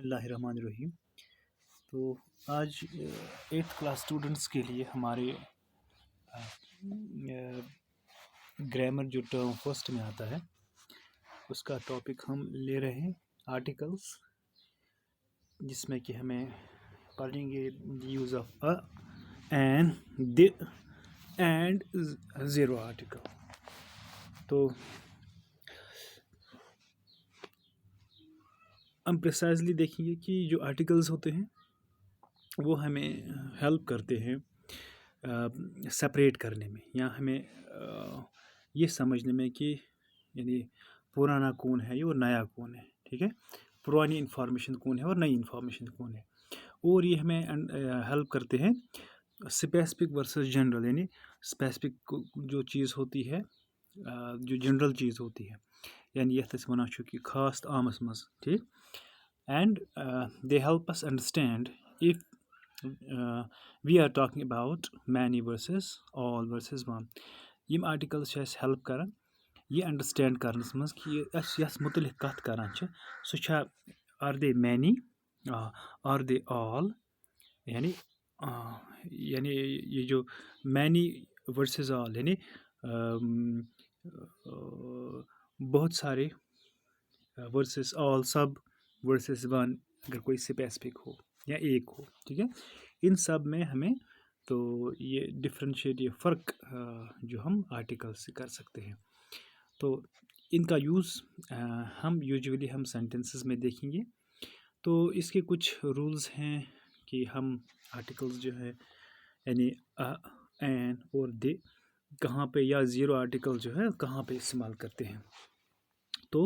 बिस्मिल्लाहिर्रहमानिर्रहीम। तो आज 8th क्लास स्टूडेंट्स के लिए हमारे ग्रामर जो टर्म फर्स्ट में आता है उसका टॉपिक हम ले रहे हैं आर्टिकल्स, जिसमें कि हमें पढ़ेंगे use of a an the and zero article. तो हम प्रिसाइजली देखेंगे कि जो आर्टिकल्स होते हैं वो हमें हेल्प करते हैं सेपरेट करने में, या हमें ये समझने में कि यानी पुराना कौन है और नया कौन है। ठीक है, पुरानी इंफॉर्मेशन कौन है और नई इंफॉर्मेशन कौन है। और ये हमें हेल्प करते हैं स्पेसिफिक वर्सेस जनरल, यानी स्पेसिफिक जो चीज़ होती है, जो जनरल चीज़ होती है, यानी यथ अस वनान कि खास आमस मज। ठीक, and they help us understand if we are talking about many versus all versus one. यम आर्टिकल्स हेल्प करान ये अंडरस्टैंड करनस मज कि यस मुतलिक कत करान सह are they many are they all, यानी यानी ये जो मैनी वर्सेस ऑल यानी बहुत सारे वर्सेस ऑल सब वर्सेस वन, अगर कोई स्पेसिफिक हो या एक हो। ठीक है, इन सब में हमें तो ये डिफ्रेंशिएट, ये फ़र्क जो हम आर्टिकल से कर सकते हैं। तो इनका यूज़ हम यूजुअली हम सेंटेंसेस में देखेंगे। तो इसके कुछ रूल्स हैं कि हम आर्टिकल्स जो है यानी एन और दे कहाँ पे, या ज़ीरो आर्टिकल जो है कहाँ पे इस्तेमाल करते हैं। तो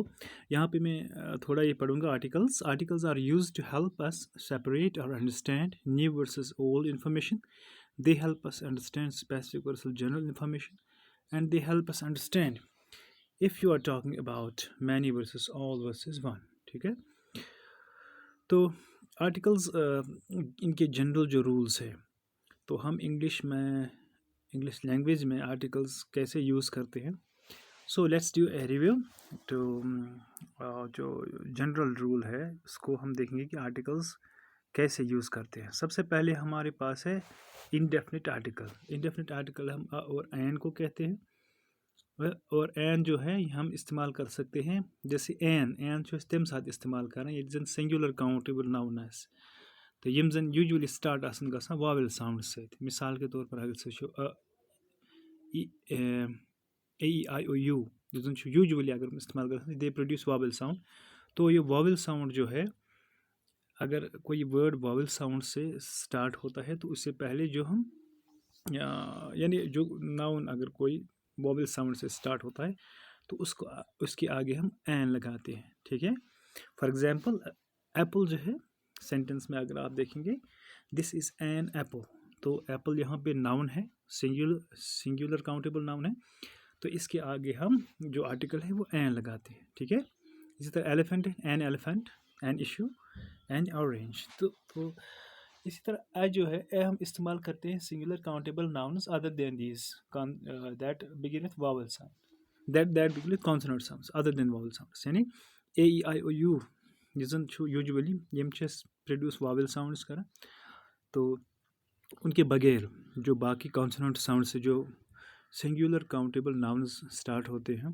यहाँ पे मैं थोड़ा ये पढ़ूंगा। Articles are used to help us separate और understand new versus old information. They help us understand specific versus general information, and they help us understand if you are talking about many versus all versus one. ठीक है, तो articles इनके general जो rules है, तो हम English language में articles कैसे यूज़ करते हैं। So let's do a review. तो जो जनरल रूल है उसको हम देखेंगे कि आर्टिकल्स कैसे यूज़ करते हैं। सबसे पहले हमारे पास है इनडेफिनिट आर्टिकल। इनडेफिनिट आर्टिकल हम और एन को कहते हैं, और एन जो है हम इस्तेमाल कर सकते हैं जैसे एन जो तम साथ इस्तेमाल कर ये जन सिंगुलर काउंटेबल नाउन आस, तो यम जन यूजुअली स्टार्ट आसन गसान वावेल साउंड से। मिसाल के तौर पर अगर सो ए आई ओ यू जो जन यूजुअली अगर हम इस्तेमाल कर दे प्रोड्यूस वावेल साउंड। तो ये वावेल साउंड जो है, अगर कोई वर्ड वावेल साउंड से स्टार्ट होता है तो उससे पहले जो हम यानी जो नाउन अगर कोई वावेल साउंड से स्टार्ट होता है तो उसके आगे हम एन लगाते हैं। ठीक है, फॉर एग्जांपल एप्पल जो है सेंटेंस में अगर आप देखेंगे दिस इज़ एन एप्पल, तो एप्पल यहाँ पे नाउन है, सिंगुलर काउंटेबल नाउन है, तो इसके आगे हम जो आर्टिकल है वो एन लगाते हैं। ठीक है, इसी तरह एलिफेंट है an elephant, an issue, N orange. तो इसी तरह ए जो है ए हम इस्तेमाल करते हैं singular countable nouns other than these that begin with vowel sound, that begin with consonant sounds other than vowel sounds, यानी ए ई आई ओ यू जन यूजुअली यम प्रोड्यूस वावल साउंड्स कर, तो उनके बगैर जो बाकी कॉन्सोनेंट साउंड से जो सिंगुलर काउंटेबल नाउन्स स्टार्ट होते हैं,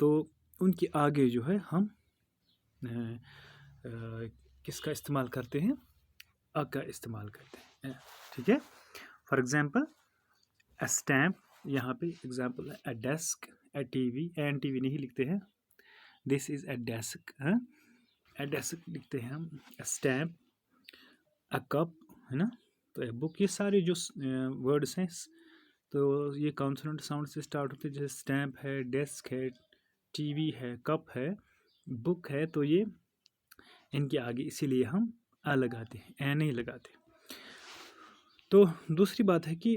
तो उनके आगे जो है हम किसका इस्तेमाल करते हैं, अ का इस्तेमाल करते हैं। ठीक है, फॉर एग्जांपल अ स्टैम्प, यहाँ पे एग्जांपल है a desk, a TV, an TV नहीं लिखते हैं, this is a desk, a desk लिखते हैं हम, अ स्टैम्प, अ कप, है ना। तो ए बुक, ये सारे जो वर्ड्स हैं तो ये कॉन्सोनेंट साउंड से स्टार्ट होते हैं, जैसे स्टैम्प है, डेस्क है, टीवी है, कप है, बुक है, तो ये इनके आगे इसीलिए हम आ लगाते हैं, ए नहीं लगाते। तो दूसरी बात है कि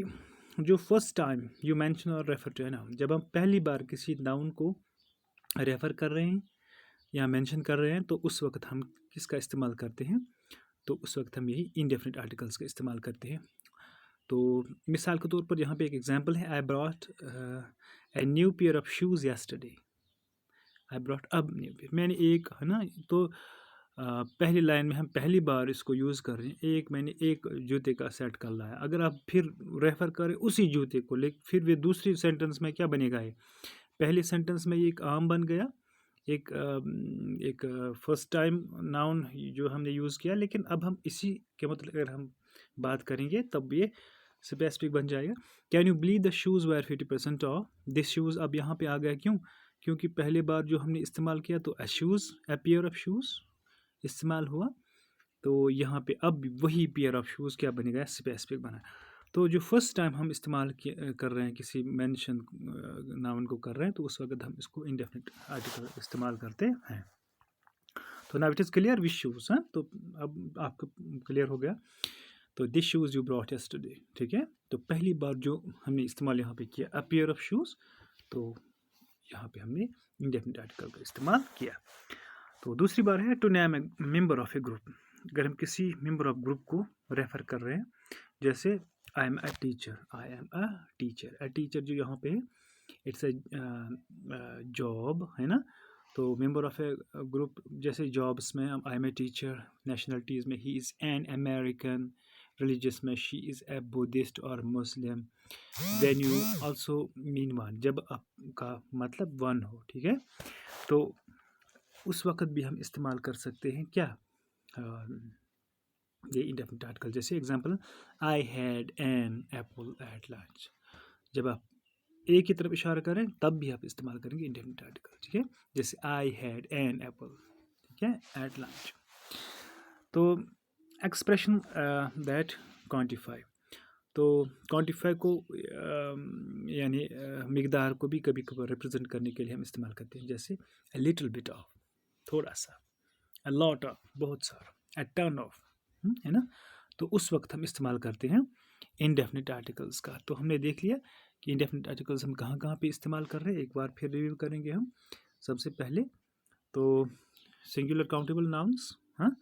जो फर्स्ट टाइम यू मेंशन और रेफर टू है ना, जब हम पहली बार किसी नाउन को रेफर कर रहे हैं या मेंशन कर रहे हैं तो उस वक्त हम किसका इस्तेमाल करते हैं, तो उस वक्त हम यही इंडेफिनिट आर्टिकल्स का इस्तेमाल करते हैं। तो मिसाल के तौर पर यहाँ पे एक एग्जांपल है, I brought a new pair of shoes yesterday, I brought अब न्यू पेयर, मैंने एक, है ना, तो पहली लाइन में हम पहली बार इसको यूज़ कर रहे हैं, मैंने एक जूते का सेट कर लाया। अगर आप फिर रेफ़र करें उसी जूते को, लेकिन फिर भी दूसरी सेंटेंस में क्या बनेगा ये? पहली सेंटेंस में ये एक आम बन गया, एक फर्स्ट टाइम नाउन जो हमने यूज़ किया, लेकिन अब हम इसी के मतलब अगर हम बात करेंगे तब ये स्पेसिफिक बन जाएगा। Can you believe the shoes were 50% off? This shoes अब यहाँ पे आ गया, क्यों? क्योंकि पहली बार जो हमने इस्तेमाल किया तो शूज़, पेयर ऑफ शूज़ इस्तेमाल हुआ, तो यहाँ पे अब वही पेयर ऑफ शूज़ क्या बनेगा? स्पेसिफिक बना। तो जो फर्स्ट टाइम हम इस्तेमाल कर रहे हैं किसी मेंशन नाउन को कर रहे हैं, तो उस वक्त हम इसको इंडेफिनिट आर्टिकल इस्तेमाल करते हैं। तो now it is clear which shoes, हाँ, तो अब आपको क्लियर हो गया। तो this shoes you brought yesterday, ठीक है। तो पहली बार जो हमने इस्तेमाल यहाँ पे किया अ पेयर ऑफ शूज़, तो यहाँ पे हमने इंडेफिनिट आर्टिकल का इस्तेमाल किया। तो दूसरी बार है to name a member of a group. अगर हम किसी मेंबर ऑफ ग्रुप को रेफर कर रहे हैं, जैसे I am a teacher, I am a teacher. A teacher जो यहाँ पे इट्स अ जॉब, है ना। तो मेंबर ऑफ ए ग्रुप, जैसे जॉब्स में I am a teacher, nationalities में he is an American, religious में शी इज़ ए बुद्धिस्ट और Muslim. Then you also mean one, जब आपका मतलब वन हो, ठीक है, तो उस वक्त भी हम इस्तेमाल कर सकते हैं क्या, ये इंडेफिनिट आर्टिकल। जैसे example, I had an apple at lunch. जब आप एक की तरफ इशारा करें तब भी आप इस्तेमाल करेंगे इंडेफिनिट आर्टिकल, ठीक है। जैसे आई हैड एन एप्पल, ठीक है, एट लंच। तो एक्सप्रेशन दैट क्वान्टिफाई, तो क्वान्टिफाई को यानी मिकदार को भी कभी कभार रिप्रेजेंट करने के लिए हम इस्तेमाल करते हैं। जैसे अ लिटिल बिट ऑफ, थोड़ा सा, अ लॉट ऑफ, बहुत सारा, अ टन ऑफ, है ना। तो उस वक्त हम इस्तेमाल करते हैं इनडेफिनिट आर्टिकल्स का। तो हमने देख लिया कि इनडेफिनिट आर्टिकल्स हम कहाँ कहाँ पे इस्तेमाल कर रहे हैं, एक बार फिर रिव्यू करेंगे हम। सबसे पहले तो सिंगुलर काउंटेबल नाउन्स, हाँ,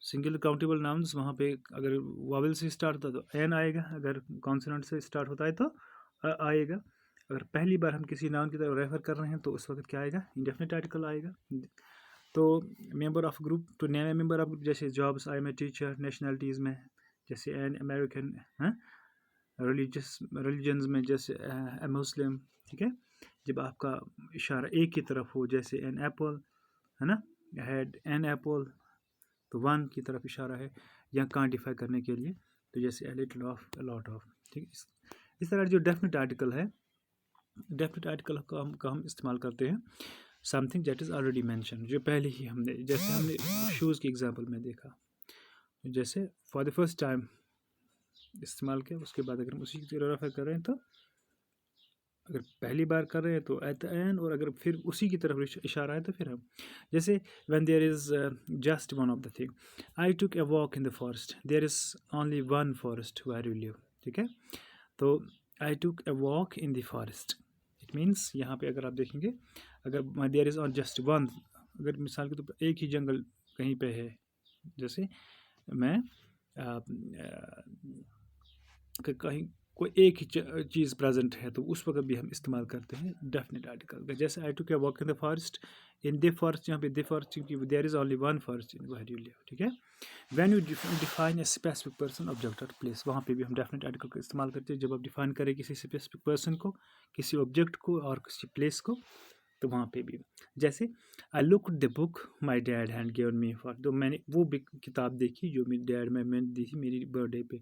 सिंगुलर काउंटेबल नाउन्स, वहाँ पे अगर वावल से स्टार्ट होता है तो एन आएगा, अगर कॉन्सोनेंट से स्टार्ट होता है तो आएगा। अगर पहली बार हम किसी नाउन की तरफ रेफर कर रहे हैं तो उस वक्त क्या आएगा? इंडेफिनिट आर्टिकल आएगा। तो member of group, to name a member of group, जैसे jobs I am a teacher, nationalities में जैसे एन अमेरिकन, हाँ, रिलीजन्स में जैसे ए मुस्लिम, ठीक है। जब आपका इशारा एक की तरफ हो, जैसे एन एप्पल, है ना, हैड एन एप्पल, तो वन की तरफ इशारा है, या क्वान्टिफाई करने के लिए तो जैसे a little of, a lot of, ठीक है। इस तरह जो डेफिनेट आर्टिकल है, डेफिनेट आर्टिकल का हम इस्तेमाल करते हैं something that is already mention, जो पहले ही हमने, जैसे हमने शूज़ की एग्जांपल में देखा, जैसे फॉर द फर्स्ट टाइम इस्तेमाल किया, उसके बाद अगर हम उसी की तरह रेफर कर रहे हैं तो अगर पहली बार कर रहे हैं तो एट द एंड, और अगर फिर उसी की तरफ इशारा है तो फिर हम, जैसे when there is just one of the thing, I took a walk in the forest, there is only one forest where you live, ठीक है। तो I took a walk in the forest, it means यहाँ पे अगर आप देखेंगे, अगर there is on just one, अगर मिसाल के तौर पर एक ही जंगल कहीं पे है, जैसे मैं कहीं कोई एक ही चीज़ प्रेजेंट है, तो उस वक्त भी हम इस्तेमाल करते हैं डेफिनेट आर्टिकल का। जैसे I took a walk in the forest, in the forest, यहाँ पे द फॉरेस्ट क्योंकि there is only one forest in where you live, ठीक है। When you define a specific person, object और प्लेस, वहाँ पे भी हम डेफिनेट आर्टिकल का इस्तेमाल करते हैं। जब आप डिफाइन करें किसी स्पेसिफिक पर्सन को, किसी ऑब्जेक्ट को और किसी प्लेस को, तो वहाँ पे भी, जैसे I look the book my dad hand given me for, तो मैंने वो किताब देखी जो मेरे डैड मैंने दी थी मेरी बर्थडे पे,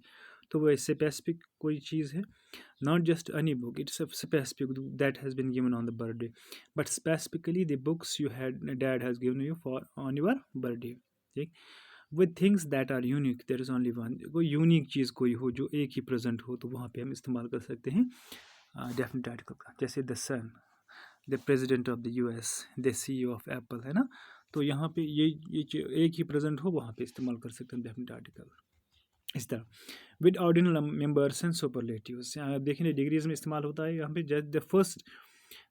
तो वो स्पेसिफिक कोई चीज़ है, not just any book, it's a specific that has been given on the birthday, but specifically the books you had dad has given you for on your birthday, ठीक। With things that are unique, there is only one, कोई unique चीज़ कोई हो जो एक ही present हो, तो वहाँ पे हम इस्तेमाल कर सकते हैं डेफिनेट आर्टिकल का। जैसे the sun, the president of the US, the CEO of Apple, है ना। तो यहाँ पे ये एक ही प्रेजेंट हो, वहाँ पे इस्तेमाल कर सकते हैं डेफिनेट आर्टिकल। इस तरह with ordinal members and superlatives, यहाँ आप देखेंगे डिग्रीज में इस्तेमाल होता है, यहाँ पे just the first,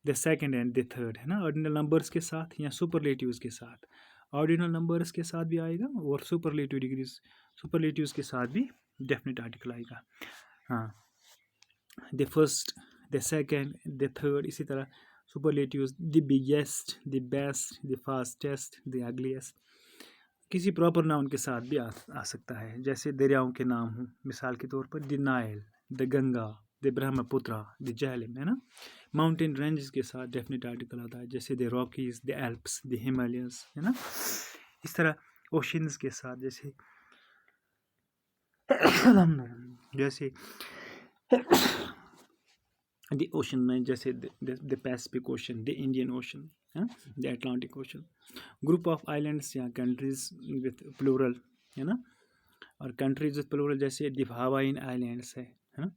the second and the third, है ना, ऑर्डिनल नंबर्स के साथ या सुपरलेटिव्स के साथ। ऑर्डिनल नंबर्स के साथ भी आएगा और सुपरलेटिव डिग्रीज, सुपरलेटिव्स के साथ भी डेफिनेट आर्टिकल आएगा। हाँ, the first, the second, the third, इसी तरह superlatives, the biggest, the best, the fastest, the ugliest, किसी प्रॉपर नाउन के साथ भी आ सकता है, जैसे दरियाओं के नाम हों, मिसाल के तौर पर the Nile, the Ganga, the Brahmaputra, the Jhelum, है ना। माउंटेन रेंजेस के साथ डेफिनेट आर्टिकल आता है, जैसे the Rockies, the Alps, the Himalayas, है ना। इस तरह ओशंस के साथ जैसे जैसे द ओशन में जैसे the Pacific ocean, the Indian ocean, the Atlantic ocean. Group of islands या कंट्रीज विथ प्लूरल, है ना। और कंट्रीज विथ प्लूरल जैसे द हवाइन आइलैंड्स है ना,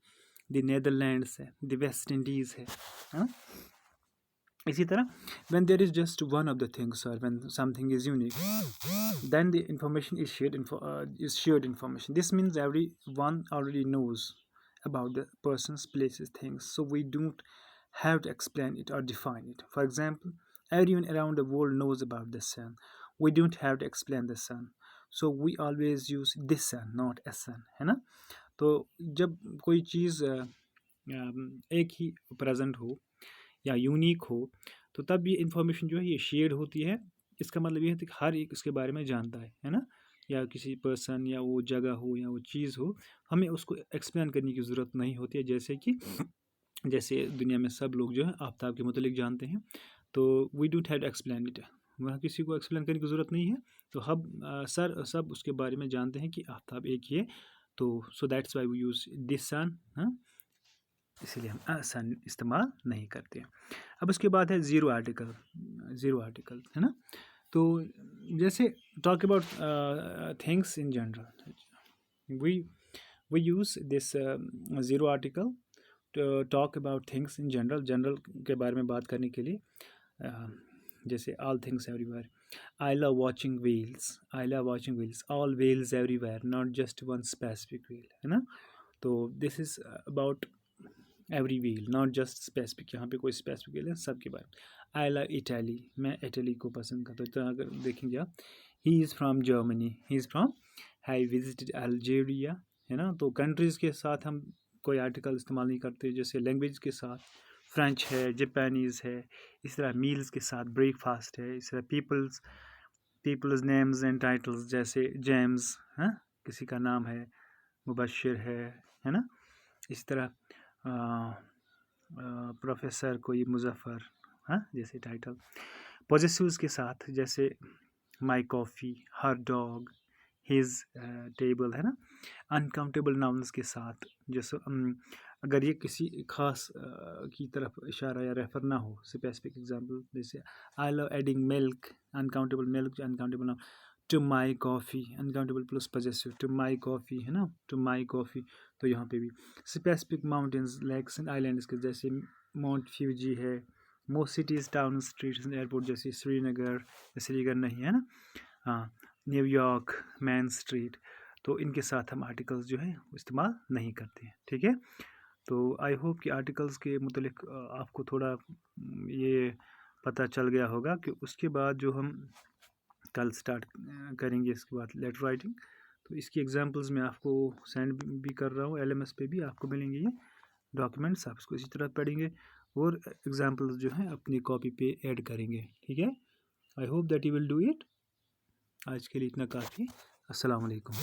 द नेदरलैंड्स है, द वेस्ट इंडीज़ है ना। इसी तरह when there is just one of the things or when something is unique, then the information is shared information. This means everyone already knows about the person's, places, things, so we don't have to explain it or define it. For example, everyone around the world knows about the sun. We don't have to explain the sun, so we always use this sun, not a sun, है ना। तो जब कोई चीज़ एक ही present हो या unique हो, तो तब ये इन्फॉर्मेशन जो है ये शेयर होती है। इसका मतलब ये है कि हर एक इसके बारे में जानता है ना। या किसी पर्सन या वो जगह हो या वो चीज़ हो, हमें उसको एक्सप्लेन करने की ज़रूरत नहीं होती है। जैसे दुनिया में सब लोग जो है आफ्ताब के मुतालिक जानते हैं, तो we don't have to explain it, वहाँ किसी को एक्सप्लेन करने की ज़रूरत नहीं है। तो हम सब उसके बारे में जानते हैं कि आफ्ताब एक ही है। तो so that's why we use this sun, हाँ, इसीलिए हम सन इस्तेमाल नहीं करते हैं। अब उसके बाद है ज़ीरो आर्टिकल, है ना। तो जैसे talk about things in general, we use this zero article talk about things in general के बारे में बात करने के लिए। जैसे all things everywhere, I love watching whales, all whales everywhere, not just one specific whale, है ना। तो this is about every wheel, not just specific, यहाँ पे कोई स्पेसिफिक व्हील है, सबके बारे में। आई लव इटली, मैं इटली को पसंद करता हूँ। तो अगर देखेंगे आप, he is from Germany, he is from, have visited Algeria, है ना। तो कंट्रीज़ के साथ हम कोई आर्टिकल इस्तेमाल नहीं करते। जैसे लैंग्वेज के साथ फ्रेंच है, जापानीज़ है, इस तरह मील्स के साथ ब्रेकफास्ट है, इस तरह पीपल्स नेम्स एंड टाइटल्स, जैसे जेम्स, हाँ, किसी का नाम है, मुबशिर है ना। इस तरह प्रोफेसर कोई मुजफ़र, हाँ, जैसे टाइटल। पॉजेसिव्स के साथ जैसे my coffee, her dog, his table, है ना। अनकाउंटेबल नाउन्स के साथ जैसे अगर ये किसी खास की तरफ इशारा या रेफर ना हो, स्पेसिफिक एग्जांपल जैसे I love adding milk, uncountable milk, uncountable noun. To my coffee, uncountable plus possessive, to my coffee, है ना, टू माई कॉफ़ी। तो यहाँ पे भी specific mountains, lakes and islands के जैसे माउंट फ्यूजी है। Most cities, town, streets and airport जैसे श्रीनगर नहीं, है ना। हाँ, न्यूयॉर्क, मेन स्ट्रीट। तो इनके साथ हम आर्टिकल्स जो है इस्तेमाल नहीं करते हैं, ठीक है। तो आई होप कि आर्टिकल्स के मुतलिक आपको थोड़ा ये पता चल गया होगा कि उसके बाद जो हम कल स्टार्ट करेंगे, इसके बाद लेटर राइटिंग। तो इसकी एग्जांपल्स मैं आपको सेंड भी कर रहा हूँ, LMS पे भी आपको मिलेंगे ये डॉक्यूमेंट्स। आप इसको इसी तरह पढ़ेंगे और एग्जांपल्स जो हैं अपनी कॉपी पे ऐड करेंगे, ठीक है। I hope that you will do it. आज के लिए इतना काफ़ी। अस्सलाम वालेकुम।